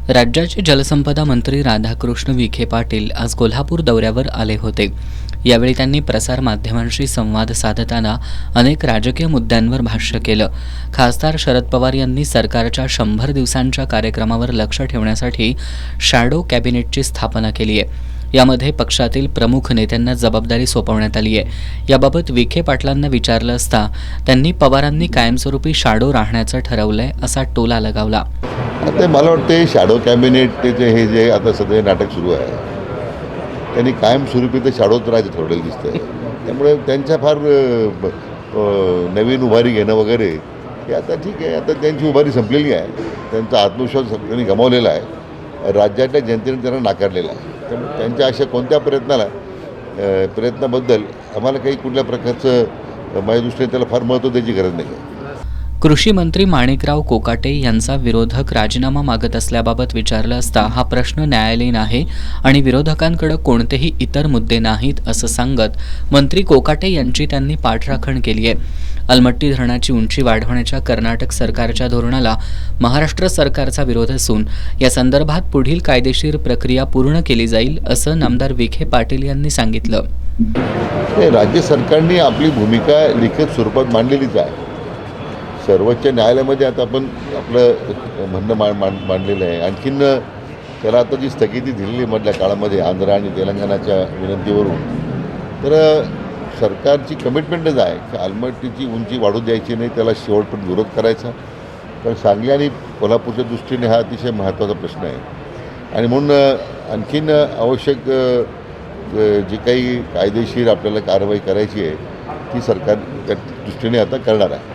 राज्याचे जलसंपदा मंत्री राधाकृष्ण विखे पाटील आज कोल्हापूर दौऱ्यावर आले होते. यावेळी त्यांनी प्रसारमाध्यमांशी संवाद साधताना अनेक राजकीय मुद्द्यांवर भाष्य केलं. खासदार शरद पवार यांनी सरकारच्या 100 दिवसांच्या कार्यक्रमावर लक्ष ठेवण्यासाठी शॅडो कॅबिनेटची स्थापना केली आहे. यामध्ये पक्षातील प्रमुख नेत्यांना जबाबदारी सोपवण्यात आली आहे. याबाबत विखे पाटलांना विचारलं असता त्यांनी पवारांनी कायमस्वरूपी शॅडो राहण्याचं ठरवलंय असा टोला लगावला. आता मला वाटते शॅडो कॅबिनेटचे हे जे आता सध्या नाटक सुरू आहे त्यांनी कायमस्वरूपी ते शॅडोच राहायचं ठरवलेलं दिसतंय. त्यामुळे त्यांच्या फार नवीन उभारी घेणं वगैरे हे आता ठीक आहे. आता त्यांची उभारी संपलेली आहे. त्यांचा आत्मविश्वास त्यांनी गमावलेला आहे. राज्यातल्या जनतेने त्यांना नाकारलेला आहे. त्यामुळे त्यांच्या अशा कोणत्या प्रयत्नाबद्दल आम्हाला काही कुठल्या प्रकारचं माझ्या दृष्टीने त्याला फार महत्त्व द्यायची गरज नाही आहे. कृषी मंत्री माणिकराव कोकाटे यांचा विरोधक राजीनामा मागत असल्याबाबत विचारलं असता हा प्रश्न न्यायालयीन आहे आणि विरोधकांकडे कोणतेही इतर मुद्दे नाहीत असं सांगत मंत्री कोकाटे यांची त्यांनी पाठराखण केली आहे. अलमट्टी धरणाची उंची वाढवण्याच्या कर्नाटक सरकारच्या धोरणाला महाराष्ट्र सरकारचा विरोध असून या संदर्भात पुढील कायदेशीर प्रक्रिया पूर्ण केली जाईल असं नामदार विखे पाटील यांनी सांगितलं. राज्य सरकारने आपली भूमिका लिखित स्वरूपात मांडलेलीच आहे. सर्वोच्च न्यायालयामध्ये आता आपण आपलं म्हणणं मांडलेलं आहे. आणखीन त्याला आता जी स्थगिती दिलेली मधल्या काळामध्ये आंध्र आणि तेलंगणाच्या विनंतीवरून, तर सरकारची कमिटमेंटच आहे की आलमट्टीची उंची वाढू द्यायची नाही, त्याला शेवटपर्यंत विरोध करायचा. कारण सांगली आणि कोल्हापूरच्या दृष्टीने हा अतिशय महत्त्वाचा प्रश्न आहे. आणि म्हणून आणखीन आवश्यक जी काही कायदेशीर आपल्याला कारवाई करायची आहे ती सरकार त्या दृष्टीने आता करणार आहे.